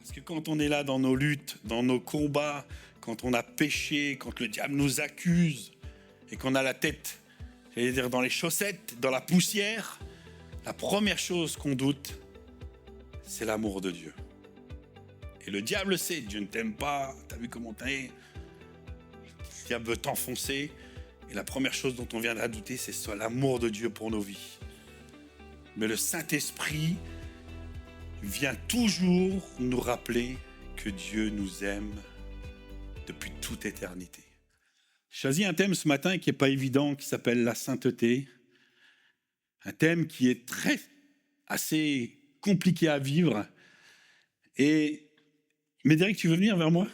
Parce que quand on est là dans nos luttes, dans nos combats, quand on a péché, quand le diable nous accuse et qu'on a la tête, j'allais dire, dans les chaussettes, dans la poussière, la première chose qu'on doute, c'est l'amour de Dieu. Et le diable sait, Dieu ne t'aime pas, t'as vu comment t'es, le diable veut t'enfoncer. Et la première chose dont on viendra douter, c'est soit l'amour de Dieu pour nos vies. Mais le Saint-Esprit vient toujours nous rappeler que Dieu nous aime depuis toute éternité. J'ai choisi un thème ce matin qui n'est pas évident, qui s'appelle la sainteté. Un thème qui est assez compliqué à vivre. Et Médéric, tu veux venir vers moi?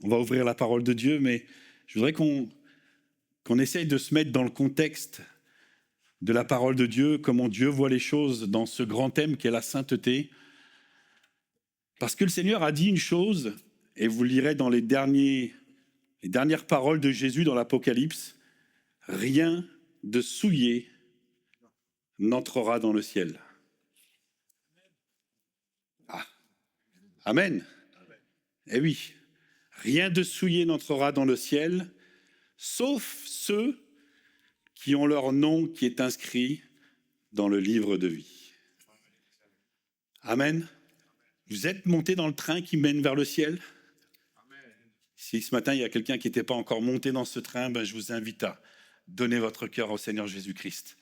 On va ouvrir la parole de Dieu, mais je voudrais qu'on essaye de se mettre dans le contexte de la parole de Dieu, comment Dieu voit les choses dans ce grand thème qu'est la sainteté. Parce que le Seigneur a dit une chose, et vous lirez dans les dernières paroles de Jésus dans l'Apocalypse, rien de souillé n'entrera dans le ciel. Ah, Amen. Eh oui, rien de souillé n'entrera dans le ciel, sauf ceux qui ont leur nom qui est inscrit dans le livre de vie. Amen. Vous êtes montés dans le train qui mène vers le ciel? Si ce matin, il y a quelqu'un qui n'était pas encore monté dans ce train, je vous invite à donner votre cœur au Seigneur Jésus-Christ.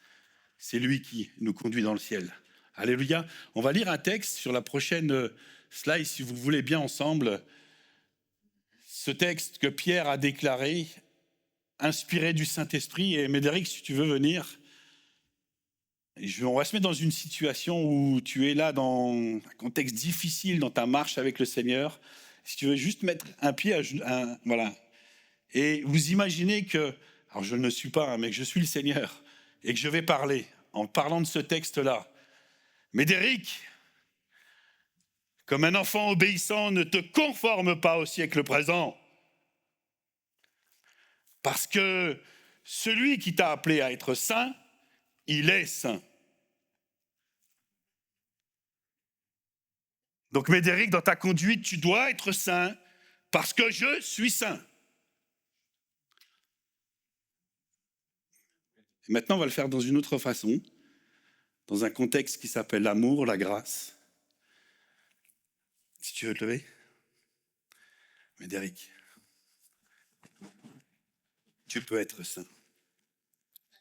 C'est lui qui nous conduit dans le ciel. Alléluia. On va lire un texte sur la prochaine slide, si vous voulez bien ensemble. Ce texte que Pierre a déclaré, inspiré du Saint-Esprit. Et Médéric, si tu veux venir, on va se mettre dans une situation où tu es là dans un contexte difficile dans ta marche avec le Seigneur. Si tu veux juste mettre un pied, voilà. Et vous imaginez que, alors je ne le suis pas, mais que je suis le Seigneur et que je vais parler en parlant de ce texte-là. Médéric, comme un enfant obéissant, ne te conforme pas au siècle présent. Parce que celui qui t'a appelé à être saint, il est saint. Donc Médéric, dans ta conduite, tu dois être saint parce que je suis saint. Et maintenant, on va le faire dans une autre façon, dans un contexte qui s'appelle l'amour, la grâce. Si tu veux te lever. Médéric, tu peux être saint.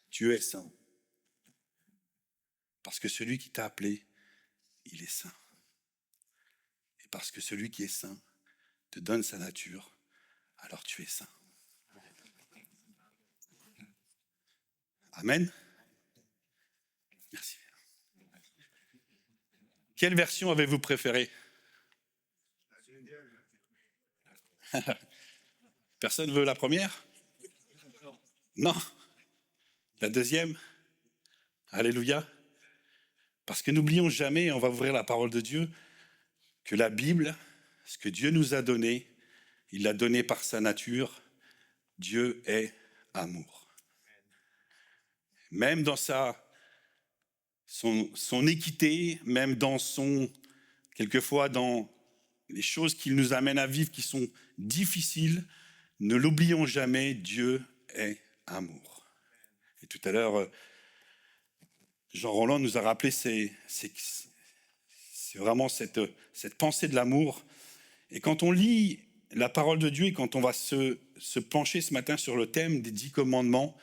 Tu es saint. Parce que celui qui t'a appelé, il est saint. Et parce que celui qui est saint te donne sa nature, alors tu es saint. Amen. Merci. Quelle version avez-vous préférée? Personne veut la première? Non. La deuxième? Alléluia. Parce que n'oublions jamais, on va ouvrir la parole de Dieu, que la Bible, ce que Dieu nous a donné, il l'a donné par sa nature. Dieu est amour. Même dans son équité, même dans quelquefois dans les choses qu'il nous amène à vivre qui sont difficiles, ne l'oublions jamais, Dieu est amour. Et tout à l'heure, Jean Roland nous a rappelé c'est vraiment cette pensée de l'amour. Et quand on lit la parole de Dieu et quand on va se pencher ce matin sur le thème des 10 commandements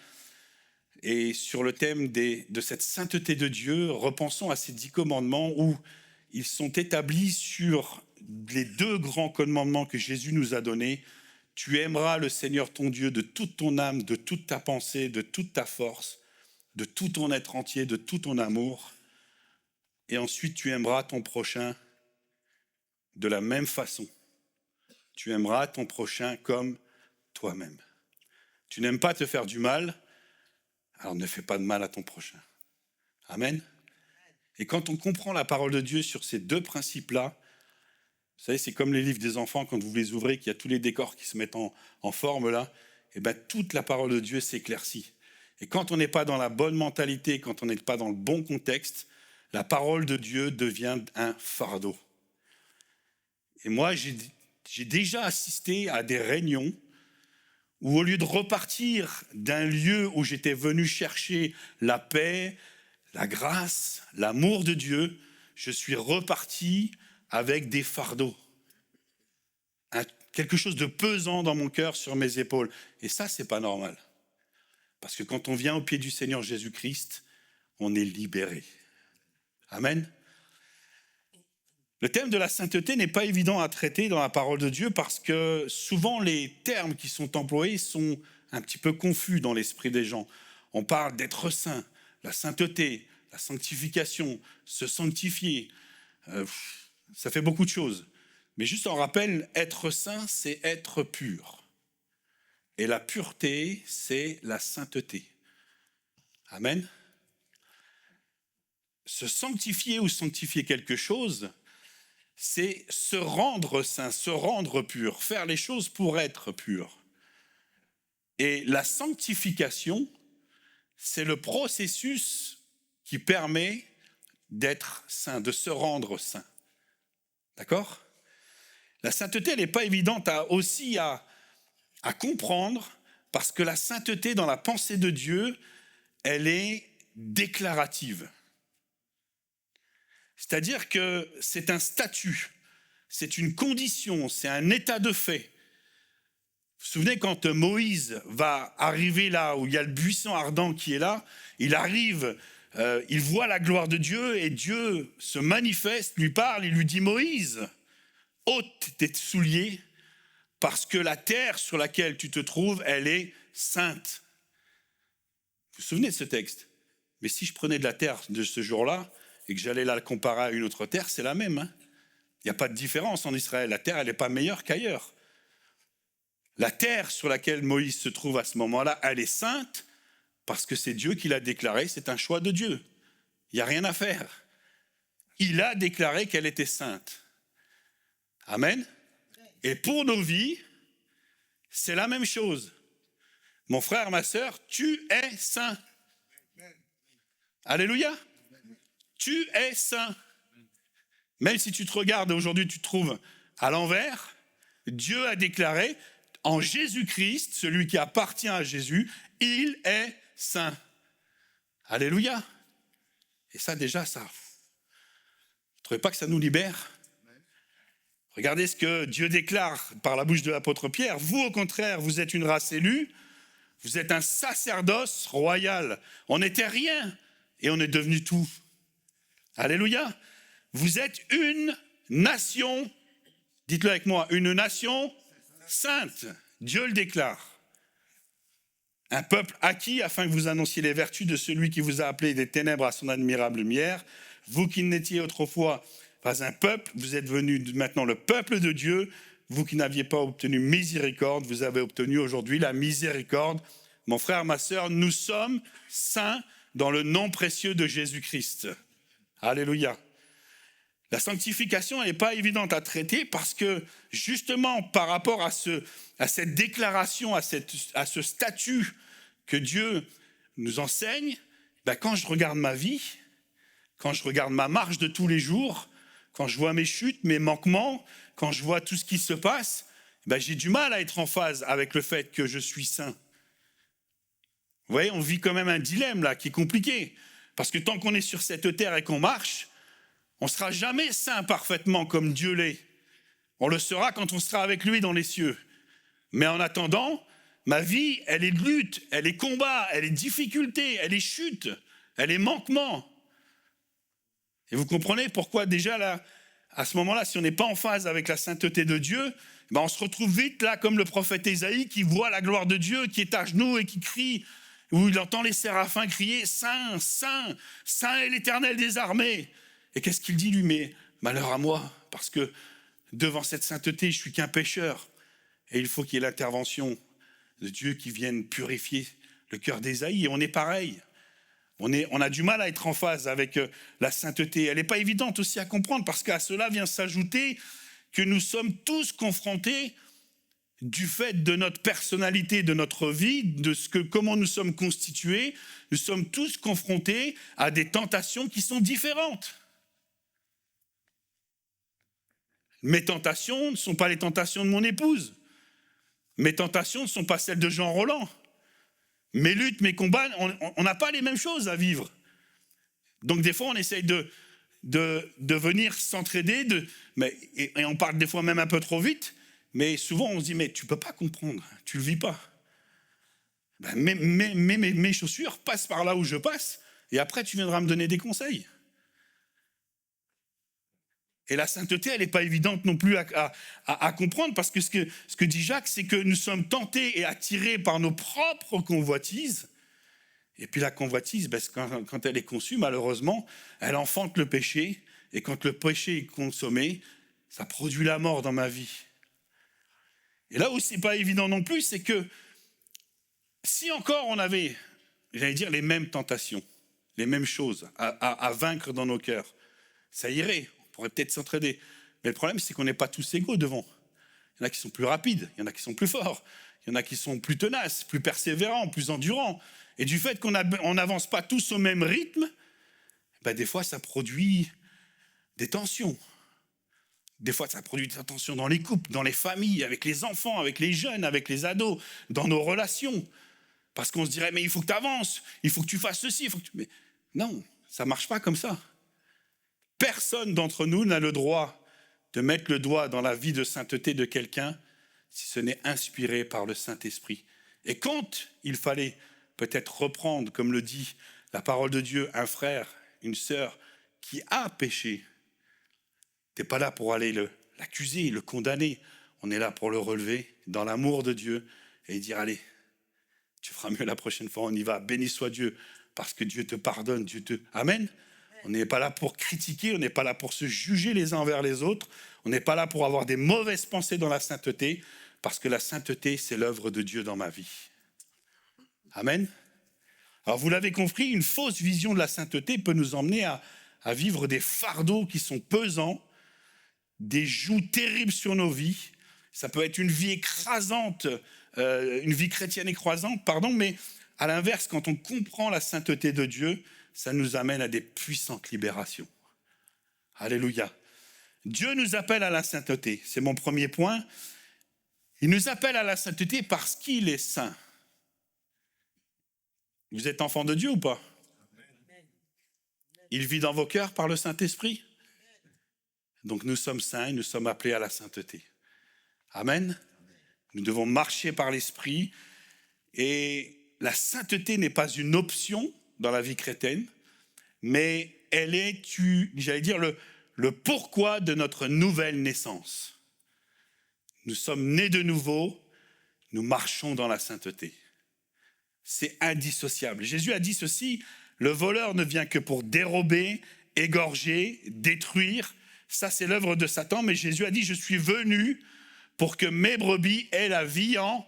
et sur le thème de cette sainteté de Dieu, repensons à ces 10 commandements où ils sont établis sur les 2 grands commandements que Jésus nous a donnés. Tu aimeras le Seigneur ton Dieu de toute ton âme, de toute ta pensée, de toute ta force, de tout ton être entier, de tout ton amour. Et ensuite, tu aimeras ton prochain de la même façon. Tu aimeras ton prochain comme toi-même. Tu n'aimes pas te faire du mal, alors ne fais pas de mal à ton prochain. Amen. Et quand on comprend la parole de Dieu sur ces 2 principes-là, vous savez, c'est comme les livres des enfants, quand vous les ouvrez, qu'il y a tous les décors qui se mettent en forme là, et toute la parole de Dieu s'éclaircit. Et quand on n'est pas dans la bonne mentalité, quand on n'est pas dans le bon contexte, la parole de Dieu devient un fardeau. Et moi, j'ai déjà assisté à des réunions où au lieu de repartir d'un lieu où j'étais venu chercher la paix, la grâce, l'amour de Dieu, je suis reparti avec des fardeaux. Quelque chose de pesant dans mon cœur, sur mes épaules. Et ça, c'est pas normal. Parce que quand on vient au pied du Seigneur Jésus-Christ, on est libéré. Amen. Le thème de la sainteté n'est pas évident à traiter dans la parole de Dieu parce que souvent les termes qui sont employés sont un petit peu confus dans l'esprit des gens. On parle d'être saint, la sainteté, la sanctification, se sanctifier. Ça fait beaucoup de choses. Mais juste en rappel, être saint, c'est être pur. Et la pureté, c'est la sainteté. Amen. Se sanctifier ou sanctifier quelque chose, c'est se rendre saint, se rendre pur, faire les choses pour être pur. Et la sanctification, c'est le processus qui permet d'être saint, de se rendre saint. D'accord ? La sainteté, elle n'est pas évidente aussi à comprendre, parce que la sainteté dans la pensée de Dieu, elle est déclarative. C'est-à-dire que c'est un statut, c'est une condition, c'est un état de fait. Vous vous souvenez quand Moïse va arriver là où il y a le buisson ardent qui est là, il arrive, il voit la gloire de Dieu et Dieu se manifeste, lui parle, il lui dit « Moïse, ôte tes souliers parce que la terre sur laquelle tu te trouves, elle est sainte. » Vous vous souvenez de ce texte? Mais si je prenais de la terre de ce jour-là et que j'allais la comparer à une autre terre, c'est la même. Hein. Il n'y a pas de différence en Israël. La terre, elle n'est pas meilleure qu'ailleurs. La terre sur laquelle Moïse se trouve à ce moment-là, elle est sainte parce que c'est Dieu qui l'a déclaré, c'est un choix de Dieu. Il n'y a rien à faire. Il a déclaré qu'elle était sainte. Amen. Et pour nos vies, c'est la même chose. Mon frère, ma sœur, tu es saint. Alléluia. Tu es saint. Même si tu te regardes aujourd'hui, tu te trouves à l'envers, Dieu a déclaré en Jésus-Christ, celui qui appartient à Jésus, il est saint. Alléluia. Et ça déjà, ça. Vous ne trouvez pas que ça nous libère ? Regardez ce que Dieu déclare par la bouche de l'apôtre Pierre. Vous, au contraire, vous êtes une race élue, vous êtes un sacerdoce royal. On n'était rien et on est devenu tout. Alléluia. Vous êtes une nation, dites-le avec moi, une nation sainte. Dieu le déclare. Un peuple acquis afin que vous annonciez les vertus de celui qui vous a appelé des ténèbres à son admirable lumière. Vous qui n'étiez autrefois pas un peuple, vous êtes devenus maintenant le peuple de Dieu. Vous qui n'aviez pas obtenu miséricorde, vous avez obtenu aujourd'hui la miséricorde. Mon frère, ma sœur, nous sommes saints dans le nom précieux de Jésus-Christ. Alléluia. La sanctification n'est pas évidente à traiter parce que justement par rapport à cette déclaration, à ce statut que Dieu nous enseigne, quand je regarde ma vie, quand je regarde ma marche de tous les jours, quand je vois mes chutes, mes manquements, quand je vois tout ce qui se passe, j'ai du mal à être en phase avec le fait que je suis saint. Vous voyez, on vit quand même un dilemme là qui est compliqué. Parce que tant qu'on est sur cette terre et qu'on marche, on ne sera jamais saint parfaitement comme Dieu l'est. On le sera quand on sera avec lui dans les cieux. Mais en attendant, ma vie, elle est lutte, elle est combat, elle est difficulté, elle est chute, elle est manquement. Et vous comprenez pourquoi déjà là, à ce moment-là, si on n'est pas en phase avec la sainteté de Dieu, on se retrouve vite là comme le prophète Ésaïe qui voit la gloire de Dieu, qui est à genoux et qui crie, où il entend les séraphins crier « Saint, Saint, Saint est l'Éternel des armées ». Et qu'est-ce qu'il dit lui? Mais malheur à moi, parce que devant cette sainteté, je suis qu'un pécheur. Et il faut qu'il y ait l'intervention de Dieu qui vienne purifier le cœur d'Ésaïe. Et on est pareil. On a du mal à être en phase avec la sainteté. Elle n'est pas évidente aussi à comprendre parce qu'à cela vient s'ajouter que nous sommes tous confrontés du fait de notre personnalité, de notre vie, comment nous sommes constitués. Nous sommes tous confrontés à des tentations qui sont différentes. Mes tentations ne sont pas les tentations de mon épouse. Mes tentations ne sont pas celles de Jean Roland. Mes luttes, mes combats, on n'a pas les mêmes choses à vivre. Donc des fois, on essaye de venir s'entraider, et on parle des fois même un peu trop vite, mais souvent on se dit, mais tu ne peux pas comprendre, tu ne le vis pas. Mes chaussures passent par là où je passe, et après tu viendras me donner des conseils. Et la sainteté, elle n'est pas évidente non plus à comprendre, parce que ce que dit Jacques, c'est que nous sommes tentés et attirés par nos propres convoitises. Et puis la convoitise, quand elle est conçue, malheureusement, elle enfante le péché. Et quand le péché est consommé, ça produit la mort dans ma vie. Et là où c'est pas évident non plus, c'est que si encore on avait, j'allais dire, les mêmes tentations, les mêmes choses à vaincre dans nos cœurs, ça irait. On pourrait peut-être s'entraider. Mais le problème, c'est qu'on n'est pas tous égaux devant. Il y en a qui sont plus rapides, il y en a qui sont plus forts, il y en a qui sont plus tenaces, plus persévérants, plus endurants. Et du fait qu'on n'avance pas tous au même rythme, des fois, ça produit des tensions. Des fois, ça produit des tensions dans les couples, dans les familles, avec les enfants, avec les jeunes, avec les ados, dans nos relations. Parce qu'on se dirait, mais il faut que tu avances, il faut que tu fasses ceci. Mais non, ça ne marche pas comme ça. Personne d'entre nous n'a le droit de mettre le doigt dans la vie de sainteté de quelqu'un si ce n'est inspiré par le Saint-Esprit. Et quand il fallait peut-être reprendre, comme le dit la parole de Dieu, un frère, une sœur qui a péché, tu n'es pas là pour aller l'accuser, le condamner. On est là pour le relever dans l'amour de Dieu et dire, allez, tu feras mieux la prochaine fois, on y va, béni soit Dieu, parce que Dieu te pardonne, Amen. On n'est pas là pour critiquer, on n'est pas là pour se juger les uns envers les autres, on n'est pas là pour avoir des mauvaises pensées dans la sainteté, parce que la sainteté, c'est l'œuvre de Dieu dans ma vie. Amen. Alors vous l'avez compris, une fausse vision de la sainteté peut nous emmener à vivre des fardeaux qui sont pesants, des jougs terribles sur nos vies. Ça peut être une vie écrasante, une vie chrétienne écrasante, mais à l'inverse, quand on comprend la sainteté de Dieu, ça nous amène à des puissantes libérations. Alléluia. Dieu nous appelle à la sainteté, c'est mon premier point. Il nous appelle à la sainteté parce qu'il est saint. Vous êtes enfant de Dieu ou pas? Il vit dans vos cœurs par le Saint-Esprit. Donc nous sommes saints et nous sommes appelés à la sainteté. Amen. Nous devons marcher par l'Esprit. Et la sainteté n'est pas une option dans la vie chrétienne, mais elle est, j'allais dire, le pourquoi de notre nouvelle naissance. Nous sommes nés de nouveau, nous marchons dans la sainteté. C'est indissociable. Jésus a dit ceci, le voleur ne vient que pour dérober, égorger, détruire. Ça, c'est l'œuvre de Satan, mais Jésus a dit, je suis venu pour que mes brebis aient la vie en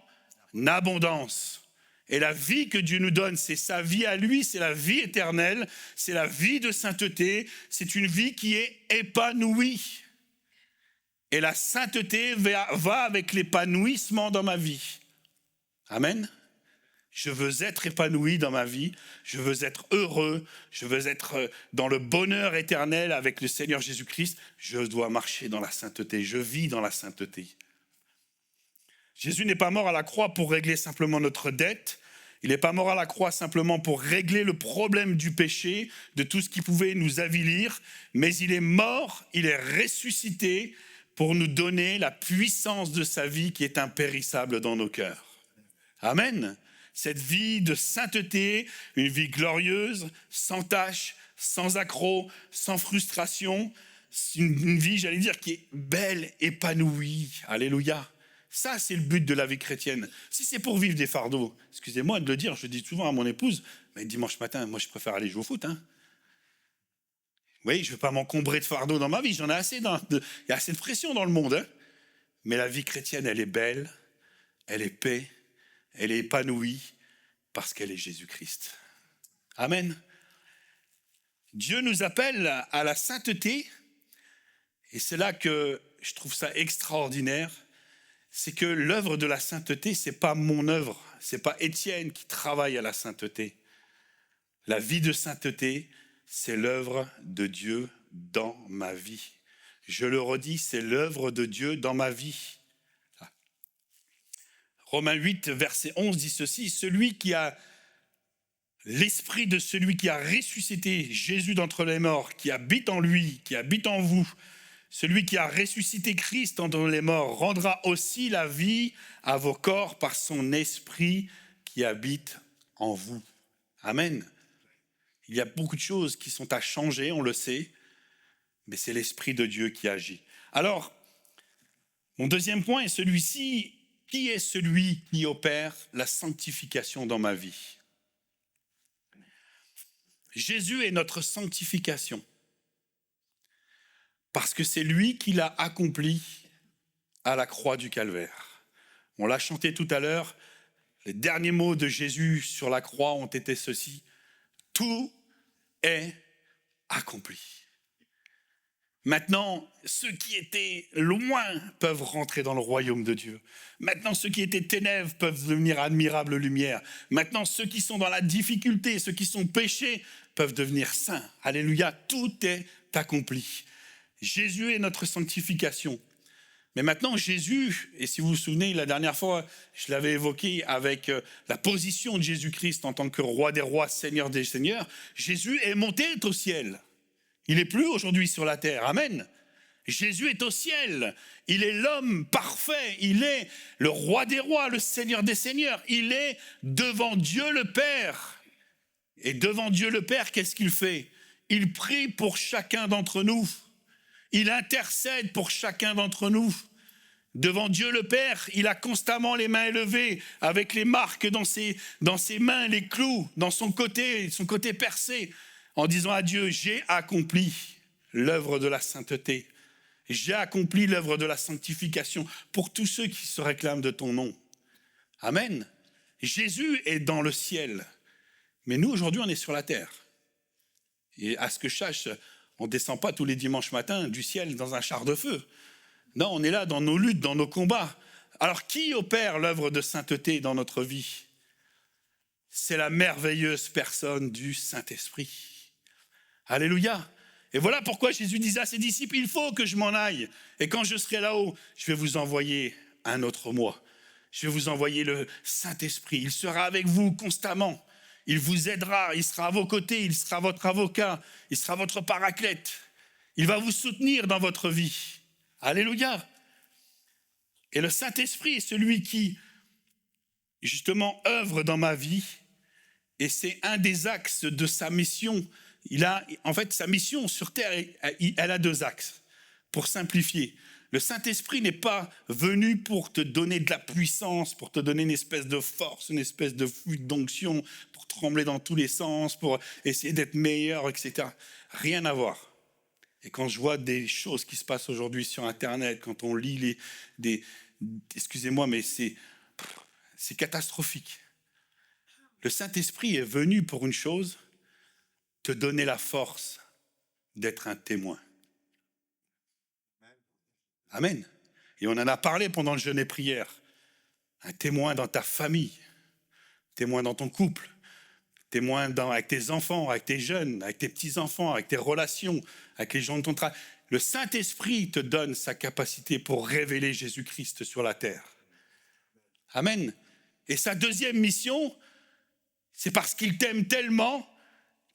abondance. Et la vie que Dieu nous donne, c'est sa vie à lui, c'est la vie éternelle, c'est la vie de sainteté, c'est une vie qui est épanouie. Et la sainteté va avec l'épanouissement dans ma vie. Amen. Je veux être épanoui dans ma vie, je veux être heureux, je veux être dans le bonheur éternel avec le Seigneur Jésus-Christ. Je dois marcher dans la sainteté, je vis dans la sainteté. Jésus n'est pas mort à la croix pour régler simplement notre dette. Il n'est pas mort à la croix simplement pour régler le problème du péché, de tout ce qui pouvait nous avilir, mais il est mort, il est ressuscité pour nous donner la puissance de sa vie qui est impérissable dans nos cœurs. Amen. Cette vie de sainteté, une vie glorieuse, sans tache, sans accroc, sans frustration, une vie, j'allais dire, qui est belle, épanouie. Alléluia. Ça, c'est le but de la vie chrétienne. Si c'est pour vivre des fardeaux, excusez-moi de le dire, je dis souvent à mon épouse, mais dimanche matin, moi je préfère aller jouer au foot. Vous voyez, je ne vais pas m'encombrer de fardeaux dans ma vie, j'en ai assez. Il y a assez de pression dans le monde. Mais la vie chrétienne, elle est belle, elle est paix, elle est épanouie parce qu'elle est Jésus-Christ. Amen. Dieu nous appelle à la sainteté et c'est là que je trouve ça extraordinaire. C'est que l'œuvre de la sainteté, ce n'est pas mon œuvre, ce n'est pas Étienne qui travaille à la sainteté. La vie de sainteté, c'est l'œuvre de Dieu dans ma vie. Je le redis, c'est l'œuvre de Dieu dans ma vie. Romains 8, verset 11 dit ceci, celui qui a l'esprit de celui qui a ressuscité Jésus d'entre les morts, qui habite en lui, qui habite en vous, celui qui a ressuscité Christ d'entre les morts, rendra aussi la vie à vos corps par son esprit qui habite en vous. Amen. Il y a beaucoup de choses qui sont à changer, on le sait, mais c'est l'Esprit de Dieu qui agit. Alors, mon deuxième point est celui-ci. Qui est celui qui opère la sanctification dans ma vie? Jésus est notre sanctification. Parce que c'est lui qui l'a accompli à la croix du Calvaire. On l'a chanté tout à l'heure. Les derniers mots de Jésus sur la croix ont été ceux-ci. Tout est accompli. Maintenant, ceux qui étaient loin peuvent rentrer dans le royaume de Dieu. Maintenant, ceux qui étaient ténèbres peuvent devenir admirable lumière. Maintenant, ceux qui sont dans la difficulté, ceux qui sont péchés, peuvent devenir saints. Alléluia, tout est accompli. Jésus est notre sanctification. Mais maintenant, Jésus, et si vous vous souvenez, la dernière fois, je l'avais évoqué avec la position de Jésus-Christ en tant que roi des rois, seigneur des seigneurs, Jésus est monté au ciel. Il n'est plus aujourd'hui sur la terre. Amen. Jésus est au ciel. Il est l'homme parfait. Il est le roi des rois, le seigneur des seigneurs. Il est devant Dieu le Père. Et devant Dieu le Père, qu'est-ce qu'il fait? Il prie pour chacun d'entre nous. Il intercède pour chacun d'entre nous. Devant Dieu le Père, il a constamment les mains élevées, avec les marques dans ses mains, les clous, dans son côté percé, en disant à Dieu, j'ai accompli l'œuvre de la sainteté. J'ai accompli l'œuvre de la sanctification pour tous ceux qui se réclament de ton nom. Amen. Jésus est dans le ciel. Mais nous, aujourd'hui, on est sur la terre. Et à ce que je sache, on ne descend pas tous les dimanches matins du ciel dans un char de feu. Non, on est là dans nos luttes, dans nos combats. Alors, qui opère l'œuvre de sainteté dans notre vie? C'est la merveilleuse personne du Saint-Esprit. Alléluia. Et voilà pourquoi Jésus disait à ses disciples, il faut que je m'en aille. Et quand je serai là-haut, je vais vous envoyer un autre moi. Je vais vous envoyer le Saint-Esprit. Il sera avec vous constamment. Il vous aidera, il sera à vos côtés, il sera votre avocat, il sera votre paraclète. Il va vous soutenir dans votre vie. Alléluia. Et le Saint-Esprit est celui qui, justement, œuvre dans ma vie. Et c'est un des axes de sa mission. En fait, sa mission sur terre, elle a deux axes. Pour simplifier, le Saint-Esprit n'est pas venu pour te donner de la puissance, pour te donner une espèce de force, une espèce de flux d'onction, pour trembler dans tous les sens, pour essayer d'être meilleur, etc. Rien à voir. Et quand je vois des choses qui se passent aujourd'hui sur Internet, quand on lit excusez-moi, mais c'est catastrophique. Le Saint-Esprit est venu pour une chose, te donner la force d'être un témoin. Amen. Et on en a parlé pendant le jeûne et prière. Un témoin dans ta famille, témoin dans ton couple, témoin avec tes enfants, avec tes jeunes, avec tes petits-enfants, avec tes relations, avec les gens de ton travail. Le Saint-Esprit te donne sa capacité pour révéler Jésus-Christ sur la terre. Amen. Et sa deuxième mission, c'est parce qu'il t'aime tellement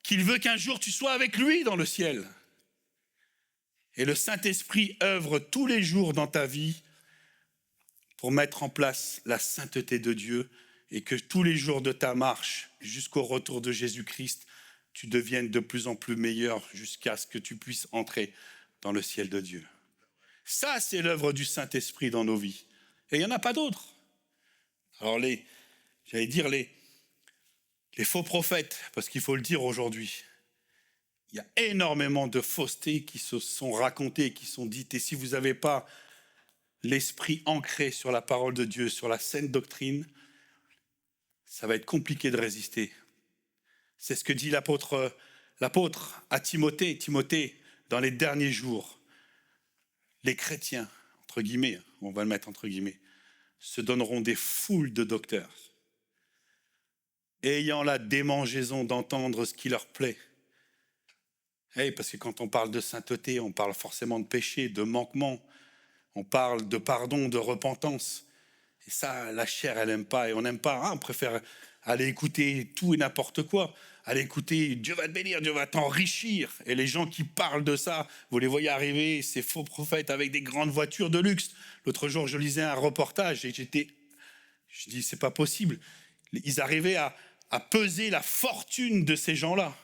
qu'il veut qu'un jour tu sois avec lui dans le ciel. Et le Saint-Esprit œuvre tous les jours dans ta vie pour mettre en place la sainteté de Dieu et que tous les jours de ta marche jusqu'au retour de Jésus-Christ, tu deviennes de plus en plus meilleur jusqu'à ce que tu puisses entrer dans le ciel de Dieu. Ça, c'est l'œuvre du Saint-Esprit dans nos vies. Et il n'y en a pas d'autres. Alors les faux prophètes, parce qu'il faut le dire aujourd'hui, il y a énormément de faussetés qui se sont racontées, qui sont dites. Et si vous n'avez pas l'esprit ancré sur la parole de Dieu, sur la saine doctrine, ça va être compliqué de résister. C'est ce que dit l'apôtre à Timothée. Timothée, dans les derniers jours, les chrétiens, entre guillemets, on va le mettre entre guillemets, se donneront des foules de docteurs, ayant la démangeaison d'entendre ce qui leur plaît. Parce que quand on parle de sainteté, on parle forcément de péché, de manquement. On parle de pardon, de repentance. Et ça, la chair, elle n'aime pas. Et on n'aime pas. On préfère aller écouter tout et n'importe quoi. Aller écouter Dieu va te bénir, Dieu va t'enrichir. Et les gens qui parlent de ça, vous les voyez arriver, ces faux prophètes avec des grandes voitures de luxe. L'autre jour, je lisais un reportage et je dis, c'est pas possible. Ils arrivaient à peser la fortune de ces gens-là.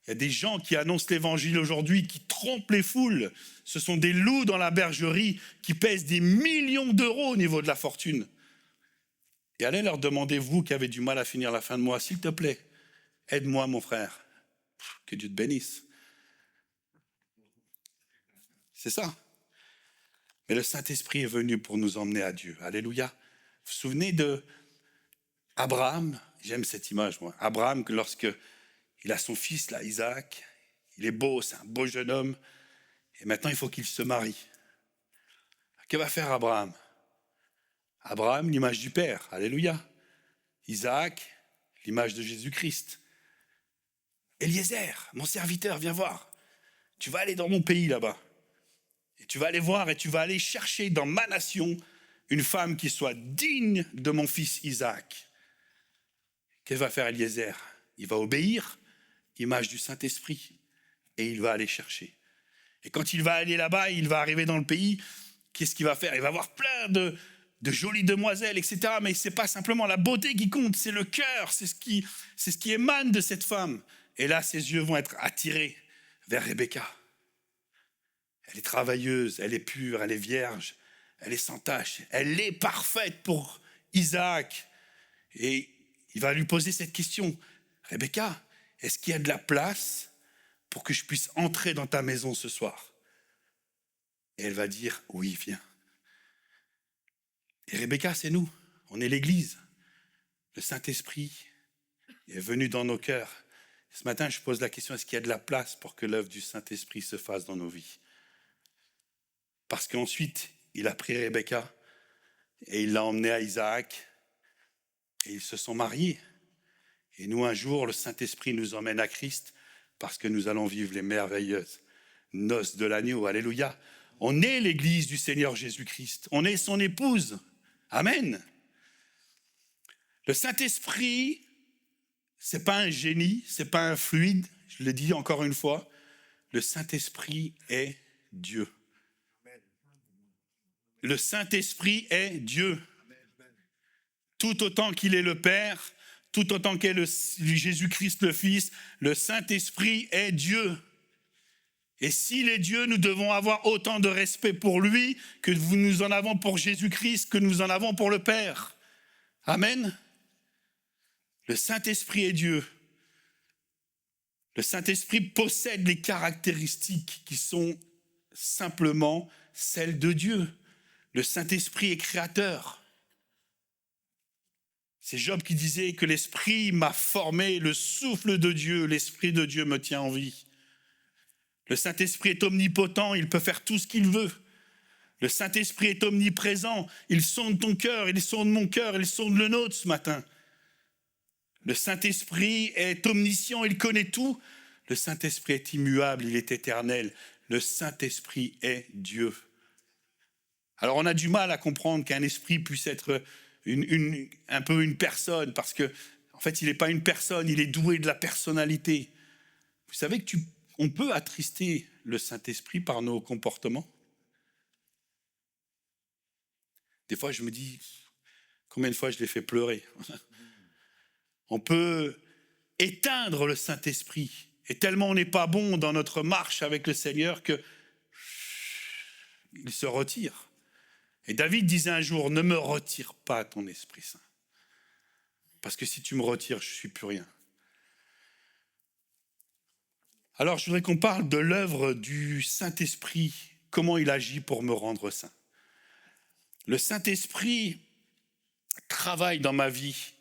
Il y a des gens qui annoncent l'évangile aujourd'hui, qui trompent les foules. Ce sont des loups dans la bergerie qui pèsent des millions d'euros au niveau de la fortune. Et allez leur demander, vous qui avez du mal à finir la fin de mois, s'il te plaît, aide-moi mon frère. Que Dieu te bénisse. C'est ça. Mais le Saint-Esprit est venu pour nous emmener à Dieu. Alléluia. Vous vous souvenez de Abraham? J'aime cette image, moi. Abraham, lorsque il a son fils, là, Isaac. Il est beau, c'est un beau jeune homme. Et maintenant, il faut qu'il se marie. Que va faire Abraham? Abraham, l'image du Père. Alléluia. Isaac, l'image de Jésus-Christ. Eliezer, mon serviteur, viens voir. Tu vas aller dans mon pays là-bas. Et tu vas aller voir et tu vas aller chercher dans ma nation une femme qui soit digne de mon fils Isaac. Qu'est-ce que va faire Eliezer? Il va obéir, image du Saint-Esprit, et il va aller chercher. Et quand il va aller là-bas, il va arriver dans le pays, qu'est-ce qu'il va faire? Il va avoir plein de jolies demoiselles, etc. Mais ce n'est pas simplement la beauté qui compte, c'est le cœur, c'est ce qui émane de cette femme. Et là, ses yeux vont être attirés vers Rebecca. Elle est travailleuse, elle est pure, elle est vierge, elle est sans tache, elle est parfaite pour Isaac. Et il va lui poser cette question. Rebecca, est-ce qu'il y a de la place pour que je puisse entrer dans ta maison ce soir? Et elle va dire, oui, viens. Et Rebecca, c'est nous, on est l'Église. Le Saint-Esprit est venu dans nos cœurs. Ce matin, je pose la question, est-ce qu'il y a de la place pour que l'œuvre du Saint-Esprit se fasse dans nos vies? Parce qu'ensuite, il a pris Rebecca et il l'a emmenée à Isaac et ils se sont mariés. Et nous, un jour, le Saint-Esprit nous emmène à Christ parce que nous allons vivre les merveilleuses noces de l'agneau. Alléluia. On est l'Église du Seigneur Jésus-Christ. On est son épouse. Amen. Le Saint-Esprit, c'est pas un génie, c'est pas un fluide. Je le dis encore une fois. Le Saint-Esprit est Dieu. Le Saint-Esprit est Dieu. Tout autant qu'il est le Père, tout autant qu'est Jésus-Christ le Fils, le Saint-Esprit est Dieu. Et s'il est Dieu, nous devons avoir autant de respect pour lui que nous en avons pour Jésus-Christ, que nous en avons pour le Père. Amen. Le Saint-Esprit est Dieu. Le Saint-Esprit possède les caractéristiques qui sont simplement celles de Dieu. Le Saint-Esprit est créateur. C'est Job qui disait que l'Esprit m'a formé, le souffle de Dieu, l'Esprit de Dieu me tient en vie. Le Saint-Esprit est omnipotent, il peut faire tout ce qu'il veut. Le Saint-Esprit est omniprésent, il sonde ton cœur, il sonde mon cœur, il sonde le nôtre ce matin. Le Saint-Esprit est omniscient, il connaît tout. Le Saint-Esprit est immuable, il est éternel. Le Saint-Esprit est Dieu. Alors on a du mal à comprendre qu'un esprit puisse être un peu une personne, parce que en fait il n'est pas une personne, il est doué de la personnalité. Vous savez qu'on peut attrister le Saint-Esprit par nos comportements. Des fois je me dis, combien de fois je l'ai fait pleurer. On peut éteindre le Saint-Esprit, et tellement on n'est pas bon dans notre marche avec le Seigneur que il se retire. Et David disait un jour, ne me retire pas ton Esprit Saint. Parce que si tu me retires, je ne suis plus rien. Alors je voudrais qu'on parle de l'œuvre du Saint-Esprit, comment il agit pour me rendre saint. Le Saint-Esprit travaille dans ma vie.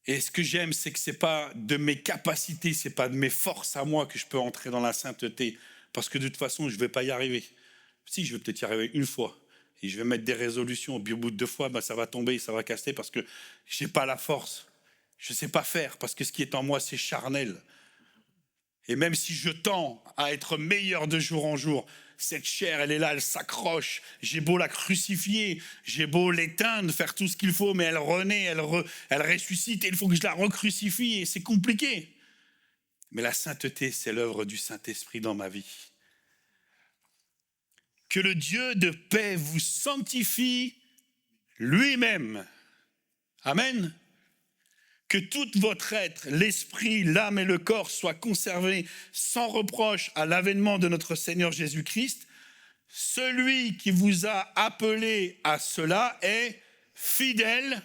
Et ce que j'aime, c'est que ce n'est pas de mes capacités, ce n'est pas de mes forces à moi que je peux entrer dans la sainteté. Parce que de toute façon, je ne vais pas y arriver. Si, je vais peut-être y arriver une fois. Et je vais mettre des résolutions, puis au bout de 2 fois, ça va tomber, ça va casser parce que je n'ai pas la force. Je ne sais pas faire parce que ce qui est en moi, c'est charnel. Et même si je tends à être meilleur de jour en jour, cette chair, elle est là, elle s'accroche. J'ai beau la crucifier, j'ai beau l'éteindre, faire tout ce qu'il faut, mais elle renaît, elle ressuscite et il faut que je la recrucifie et c'est compliqué. Mais la sainteté, c'est l'œuvre du Saint-Esprit dans ma vie. Que le Dieu de paix vous sanctifie lui-même. Amen. Que tout votre être, l'esprit, l'âme et le corps soient conservés sans reproche à l'avènement de notre Seigneur Jésus-Christ. Celui qui vous a appelé à cela est fidèle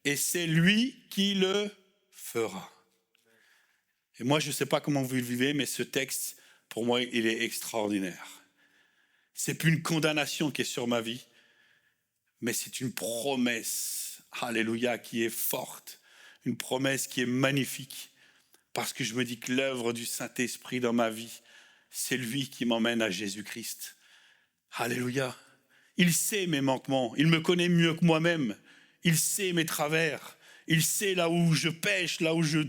et c'est lui qui le fera. Et moi, je ne sais pas comment vous le vivez, mais ce texte, pour moi, il est extraordinaire. Ce n'est plus une condamnation qui est sur ma vie, mais c'est une promesse, alléluia, qui est forte. Une promesse qui est magnifique, parce que je me dis que l'œuvre du Saint-Esprit dans ma vie, c'est lui qui m'emmène à Jésus-Christ. Alléluia. Il sait mes manquements, il me connaît mieux que moi-même, il sait mes travers, il sait là où je pêche, là où je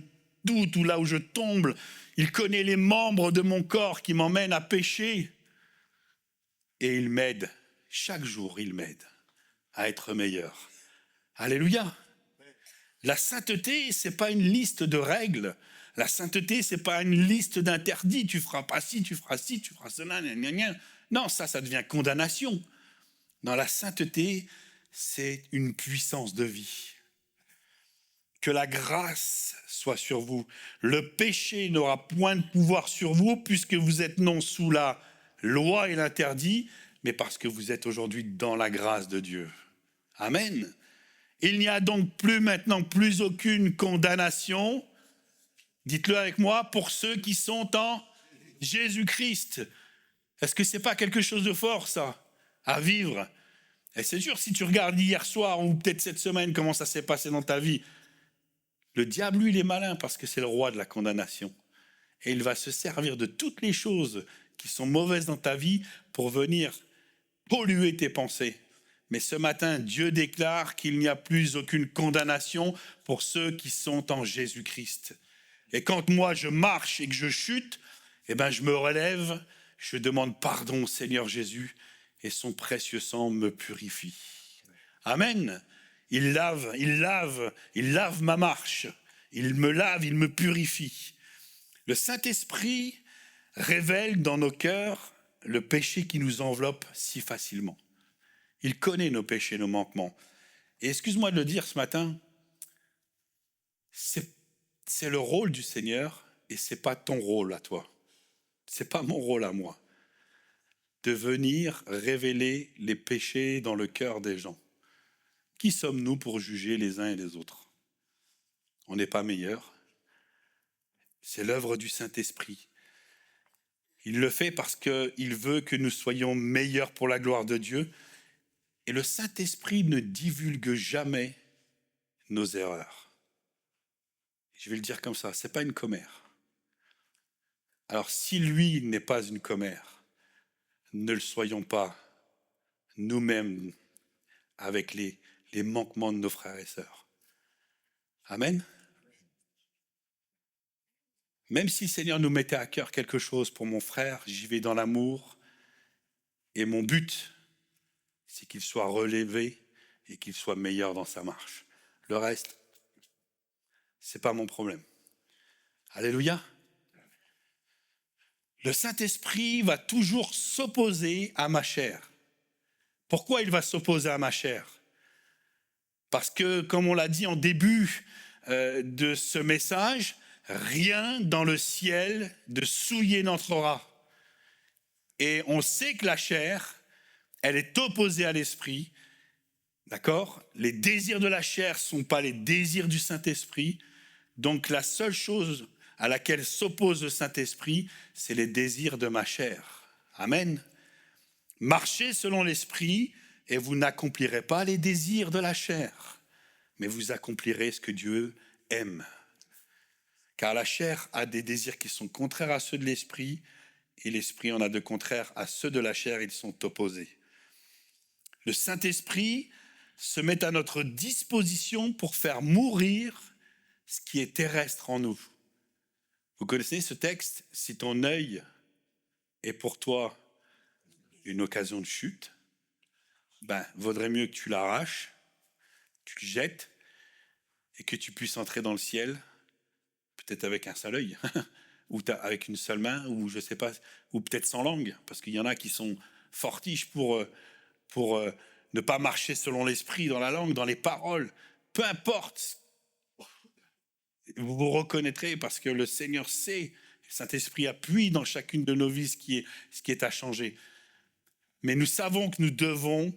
doute ou là où je tombe. Il connaît les membres de mon corps qui m'emmènent à pécher. Et il m'aide, chaque jour il m'aide à être meilleur. Alléluia. La sainteté, ce n'est pas une liste de règles. La sainteté, ce n'est pas une liste d'interdits. Tu feras pas ci, tu feras ci, tu feras cela. Gna, gna, gna. Non, ça devient condamnation. Dans la sainteté, c'est une puissance de vie. Que la grâce soit sur vous. Le péché n'aura point de pouvoir sur vous puisque vous êtes non sous la loi et l'interdit, mais parce que vous êtes aujourd'hui dans la grâce de Dieu. Amen. Il n'y a donc maintenant plus aucune condamnation, dites-le avec moi, pour ceux qui sont en Jésus-Christ. Est-ce que ce n'est pas quelque chose de fort, ça, à vivre? Et c'est sûr, si tu regardes hier soir ou peut-être cette semaine, comment ça s'est passé dans ta vie, le diable, lui, il est malin parce que c'est le roi de la condamnation. Et il va se servir de toutes les choses qui sont mauvaises dans ta vie pour venir polluer tes pensées. Mais ce matin, Dieu déclare qu'il n'y a plus aucune condamnation pour ceux qui sont en Jésus-Christ. Et quand moi je marche et que je chute, eh ben je me relève, je demande pardon au Seigneur Jésus et son précieux sang me purifie. Amen. Il lave ma marche. Il me lave, il me purifie. Le Saint-Esprit révèle dans nos cœurs le péché qui nous enveloppe si facilement. Il connaît nos péchés, nos manquements. Et excuse-moi de le dire ce matin, c'est le rôle du Seigneur et ce n'est pas ton rôle à toi. Ce n'est pas mon rôle à moi. De venir révéler les péchés dans le cœur des gens. Qui sommes-nous pour juger les uns et les autres? On n'est pas meilleurs. C'est l'œuvre du Saint-Esprit. Il le fait parce qu'il veut que nous soyons meilleurs pour la gloire de Dieu. Et le Saint-Esprit ne divulgue jamais nos erreurs. Je vais le dire comme ça, ce n'est pas une commère. Alors si lui n'est pas une commère, ne le soyons pas nous-mêmes avec les manquements de nos frères et sœurs. Amen. Même si le Seigneur nous mettait à cœur quelque chose pour mon frère, j'y vais dans l'amour. Et mon but, c'est qu'il soit relevé et qu'il soit meilleur dans sa marche. Le reste, ce n'est pas mon problème. Alléluia. Le Saint-Esprit va toujours s'opposer à ma chair. Pourquoi il va s'opposer à ma chair? Parce que, comme on l'a dit en début de ce message, rien dans le ciel de souillé n'entrera. Et on sait que la chair, elle est opposée à l'esprit. D'accord? Les désirs de la chair ne sont pas les désirs du Saint-Esprit. Donc la seule chose à laquelle s'oppose le Saint-Esprit, c'est les désirs de ma chair. Amen. Marchez selon l'Esprit et vous n'accomplirez pas les désirs de la chair, mais vous accomplirez ce que Dieu aime. Car la chair a des désirs qui sont contraires à ceux de l'Esprit et l'Esprit en a de contraires à ceux de la chair, ils sont opposés. Le Saint-Esprit se met à notre disposition pour faire mourir ce qui est terrestre en nous. Vous connaissez ce texte? Si ton œil est pour toi une occasion de chute, vaudrait mieux que tu l'arraches, tu le jettes et que tu puisses entrer dans le ciel, peut-être avec un seul œil, ou avec une seule main, ou je sais pas, ou peut-être sans langue, parce qu'il y en a qui sont fortiches pour ne pas marcher selon l'esprit, dans la langue, dans les paroles. Peu importe, vous vous reconnaîtrez parce que le Seigneur sait, le Saint-Esprit appuie dans chacune de nos vies ce qui est à changer. Mais nous savons que nous devons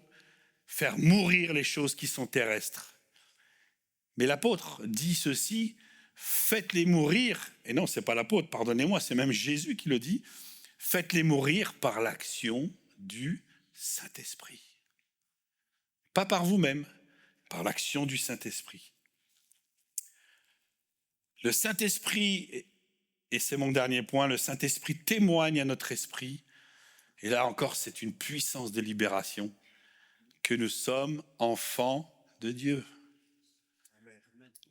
faire mourir les choses qui sont terrestres. Mais l'apôtre dit ceci, faites-les mourir, et non, c'est pas l'apôtre, pardonnez-moi, c'est même Jésus qui le dit, faites-les mourir par l'action du Saint-Esprit. Pas par vous-même, par l'action du Saint-Esprit. Le Saint-Esprit, et c'est mon dernier point, le Saint-Esprit témoigne à notre esprit, et là encore c'est une puissance de libération, que nous sommes enfants de Dieu.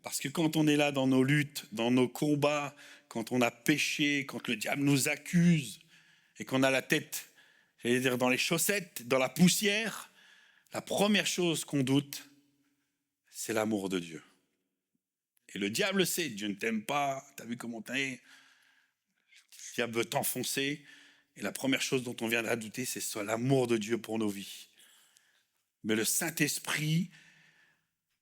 Parce que quand on est là dans nos luttes, dans nos combats, quand on a péché, quand le diable nous accuse, et qu'on a la tête, j'allais dire, dans les chaussettes, dans la poussière, la première chose qu'on doute, c'est l'amour de Dieu. Et le diable sait, Dieu ne t'aime pas, t'as vu comment t'es, le diable veut t'enfoncer, et la première chose dont on viendra douter, c'est soit l'amour de Dieu pour nos vies. Mais le Saint-Esprit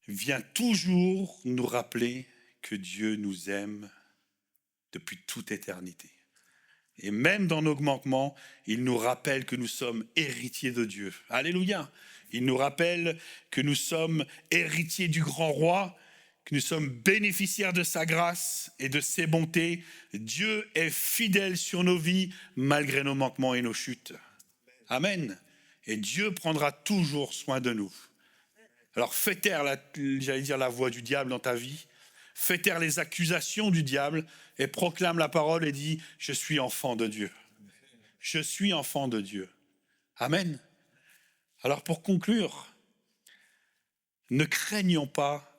vient toujours nous rappeler que Dieu nous aime depuis toute éternité. Et même dans nos manquements, il nous rappelle que nous sommes héritiers de Dieu. Alléluia! Il nous rappelle que nous sommes héritiers du grand roi, que nous sommes bénéficiaires de sa grâce et de ses bontés. Dieu est fidèle sur nos vies malgré nos manquements et nos chutes. Amen. Et Dieu prendra toujours soin de nous. Alors fais taire, la voix du diable dans ta vie. Fais taire les accusations du diable et proclame la parole et dis « Je suis enfant de Dieu. Je suis enfant de Dieu. » Amen. Alors pour conclure, ne craignons pas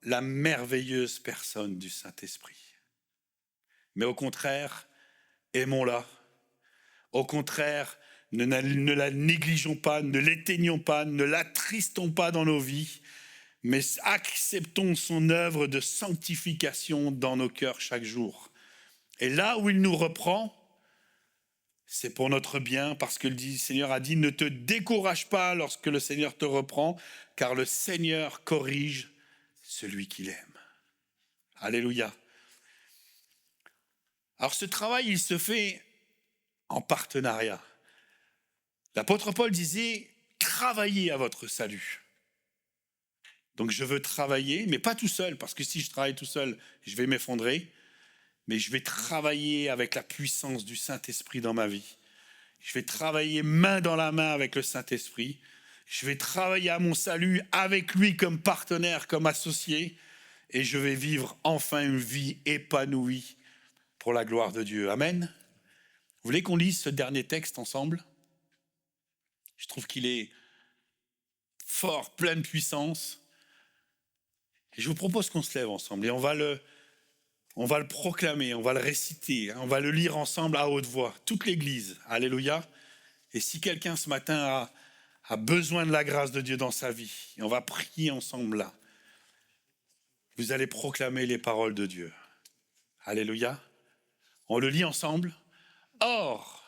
la merveilleuse personne du Saint-Esprit. Mais au contraire, aimons-la. Au contraire, ne la négligeons pas, ne l'éteignons pas, ne l'attristons pas dans nos vies, mais acceptons son œuvre de sanctification dans nos cœurs chaque jour. Et là où il nous reprend, c'est pour notre bien, parce que le Seigneur a dit « Ne te décourage pas lorsque le Seigneur te reprend, car le Seigneur corrige celui qu'il aime. » Alléluia. Alors ce travail, il se fait en partenariat. L'apôtre Paul disait « Travaillez à votre salut ». Donc je veux travailler, mais pas tout seul, parce que si je travaille tout seul, je vais m'effondrer. Mais je vais travailler avec la puissance du Saint-Esprit dans ma vie. Je vais travailler main dans la main avec le Saint-Esprit. Je vais travailler à mon salut avec lui comme partenaire, comme associé. Et je vais vivre enfin une vie épanouie pour la gloire de Dieu. Amen. Vous voulez qu'on lise ce dernier texte ensemble? Je trouve qu'il est fort, plein de puissance. Et je vous propose qu'on se lève ensemble et on va le proclamer, on va le réciter, on va le lire ensemble à haute voix, toute l'Église. Alléluia. Et si quelqu'un ce matin a besoin de la grâce de Dieu dans sa vie, et on va prier ensemble là, vous allez proclamer les paroles de Dieu. Alléluia. On le lit ensemble. Or,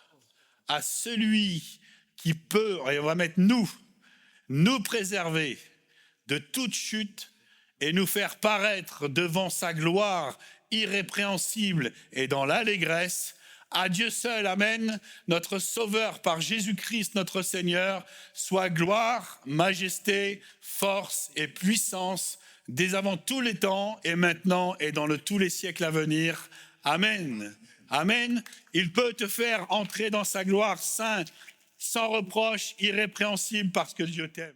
à celui qui peut, et on va mettre nous préserver de toute chute et nous faire paraître devant sa gloire irrépréhensible et dans l'allégresse, à Dieu seul, amen, notre Sauveur par Jésus-Christ notre Seigneur, soit gloire, majesté, force et puissance dès avant tous les temps et maintenant et dans tous les siècles à venir. Amen. Amen. Il peut te faire entrer dans sa gloire sainte, sans reproche, irrépréhensible parce que Dieu t'aime.